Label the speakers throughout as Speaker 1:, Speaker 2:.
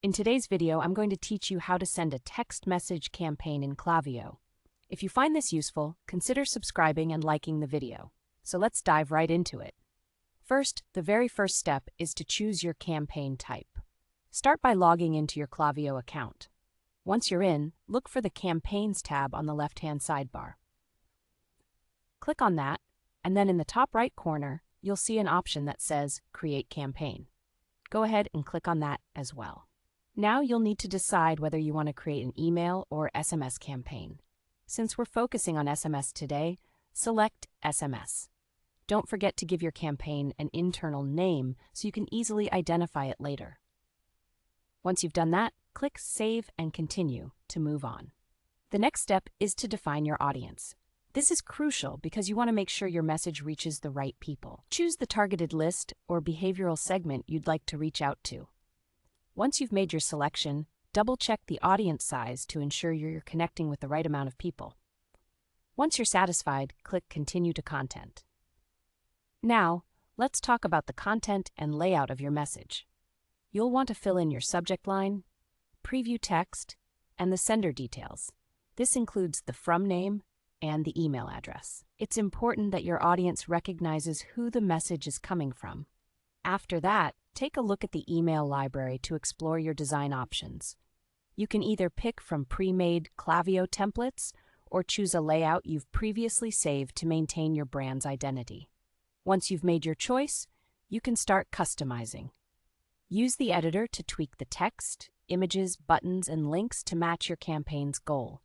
Speaker 1: In today's video, I'm going to teach you how to send a text message campaign in Klaviyo. If you find this useful, consider subscribing and liking the video. So let's dive right into it. First, the very first step is to choose your campaign type. Start by logging into your Klaviyo account. Once you're in, look for the Campaigns tab on the left-hand sidebar. Click on that, and then in the top right corner, you'll see an option that says Create Campaign. Go ahead and click on that as well. Now you'll need to decide whether you want to create an email or SMS campaign. Since we're focusing on SMS today, select SMS. Don't forget to give your campaign an internal name so you can easily identify it later. Once you've done that, click Save and Continue to move on. The next step is to define your audience. This is crucial because you want to make sure your message reaches the right people. Choose the targeted list or behavioral segment you'd like to reach out to. Once you've made your selection, double-check the audience size to ensure you're connecting with the right amount of people. Once you're satisfied, click Continue to Content. Now, let's talk about the content and layout of your message. You'll want to fill in your subject line, preview text, and the sender details. This includes the from name and the email address. It's important that your audience recognizes who the message is coming from. After that, take a look at the email library to explore your design options. You can either pick from pre-made Klaviyo templates or choose a layout you've previously saved to maintain your brand's identity. Once you've made your choice, you can start customizing. Use the editor to tweak the text, images, buttons, and links to match your campaign's goal.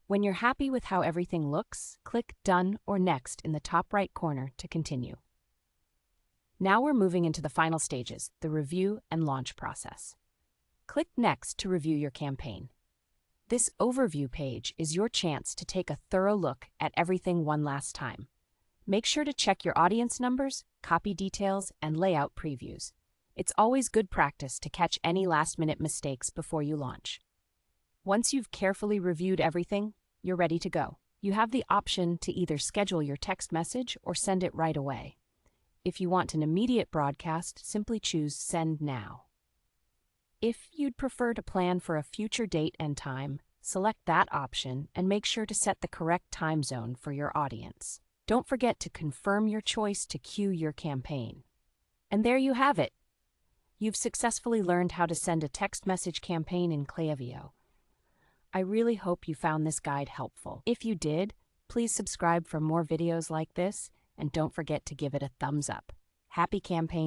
Speaker 1: When you're happy with how everything looks, click Done or Next in the top right corner to continue. Now we're moving into the final stages, the review and launch process. Click Next to review your campaign. This overview page is your chance to take a thorough look at everything one last time. Make sure to check your audience numbers, copy details, and layout previews. It's always good practice to catch any last-minute mistakes before you launch. Once you've carefully reviewed everything, you're ready to go. You have the option to either schedule your text message or send it right away. If you want an immediate broadcast, simply choose Send Now. If you'd prefer to plan for a future date and time, select that option and make sure to set the correct time zone for your audience. Don't forget to confirm your choice to cue your campaign. And there you have it. You've successfully learned how to send a text message campaign in Klaviyo. I really hope you found this guide helpful. If you did, please subscribe for more videos like this, and don't forget to give it a thumbs up. Happy campaign!